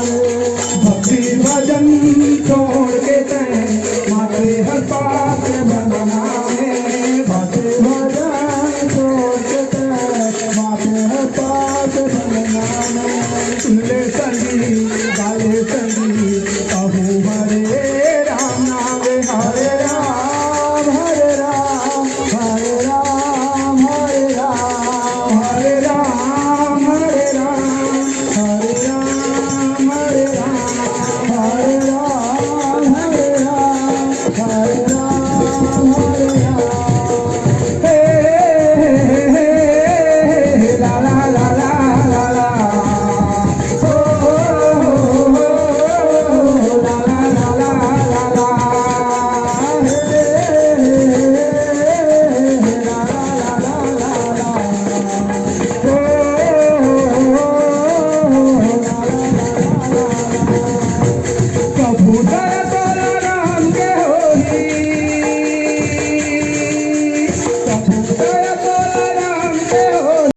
भक्ति भजन छोड़ के तय माथे हर पास बनना है। भक्ति भजन छोड़ के तय माथे हर पास बनना है। सुन ले संगी गाले संगी कहूँ हरे राम नाम हरे राम हरे राम हरे राम हरे राम हरे राम हरे राम हरे राम हरे राम हरे राम हरे राम हरे राम हरे राम। हे ला ला ला ला ला हो ला ला ला ला ला हे ला ला ला ला हो ला ला ला ला। प्रभु